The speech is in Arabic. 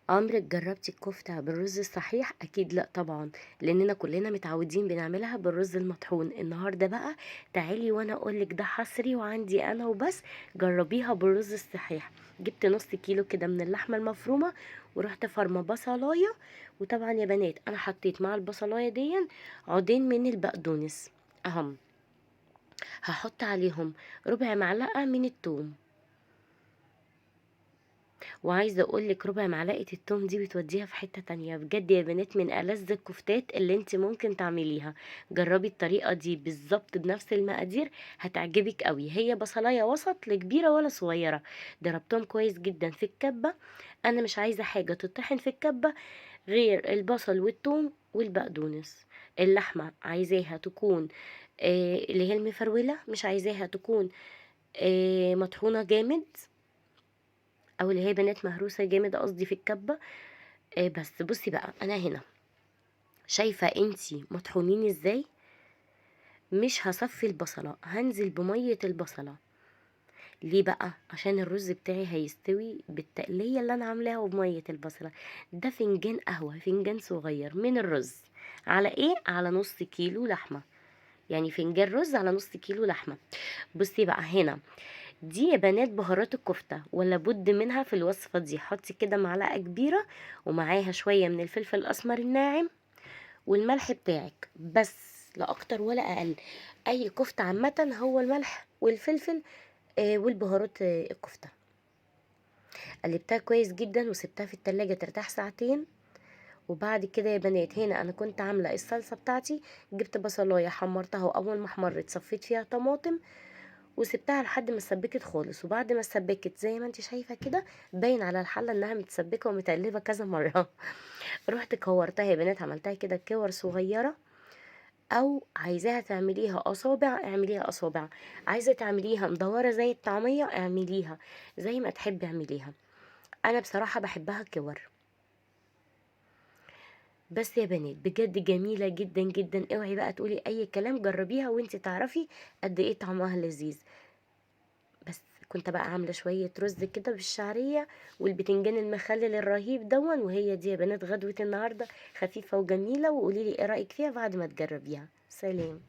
عمرك جربتي الكفتة بالرز الصحيح؟ اكيد لا طبعا، لاننا كلنا متعودين بنعملها بالرز المطحون. النهارده بقى تعالي وانا اقولك ده حصري وعندي انا وبس. جربيها بالرز الصحيح. جبت نص كيلو كده من اللحمه المفرومه، ورحت فرمه بصلايه. وطبعا يا بنات انا حطيت مع البصلايه دي عودين من البقدونس اهم. هحط عليهم ربع معلقه من الثوم. وعايزه اقولك ربع معلقه التوم دي بتوديها في حته تانية بجد يا بنات، من ألذ الكفتات اللي انت ممكن تعمليها. جربي الطريقه دي بالظبط بنفس المقادير، هتعجبك قوي. هي بصلايه وسط لكبيره ولا صغيره. ضربتهم كويس جدا في الكبه. انا مش عايزه حاجه تطحن في الكبه غير البصل والثوم والبقدونس. اللحمه عايزاها تكون اللي هي المفروله، مش عايزاها تكون مطحونه جامد، او اللي هي بنات مهروسه جامد قصدي في الكبه. بس بصي بقى انا هنا شايفه انتي مطحونين ازاي. مش هصفي البصله، هنزل بميه البصله. ليه بقى؟ عشان الرز بتاعي هيستوي بالتقليه اللي انا عاملاها وبميه البصله. ده فنجان قهوه، فنجان صغير من الرز. على ايه؟ على نص كيلو لحمه. يعني فنجان رز على نص كيلو لحمه. بصي بقى هنا، دي يا بنات بهارات الكفتة، ولا بد منها في الوصفة دي. حطي كده معلقة كبيرة، ومعاها شوية من الفلفل الأسمر الناعم، والملح بتاعك بس، لا أكتر ولا أقل. أي كفتة عامة هو الملح والفلفل والبهارات الكفتة. قلبتها كويس جدا وسبتها في التلاجة ترتاح ساعتين. وبعد كده يا بنات هنا انا كنت عامله الصلصه بتاعتي. جبت بصلايه حمرتها، واول ما احمرت صفيت فيها طماطم وسبتها لحد ما اتسبكت خالص. وبعد ما اتسبكت زي ما انت شايفه كده، باين على الحله انها متسبكه ومتقلبه كذا مره. رحت كورتها يا بنات، عملتها كده كور صغيره. او عايزاها تعمليها اصابع اعمليها اصابع، عايزه تعمليها مدوره زي الطعميه اعمليها زي ما تحبي اعمليها. انا بصراحه بحبها كور. بس يا بنات بجد جميله جدا جدا. اوعي بقى تقولي اي كلام، جربيها وانت تعرفي قد ايه طعمها لذيذ. بس كنت بقى عامله شويه رز كده بالشعريه والبتنجان المخلل الرهيب دون. وهي دي يا بنات غدوه النهارده، خفيفه وجميله. وقولي لي ايه رايك فيها بعد ما تجربيها. سلام.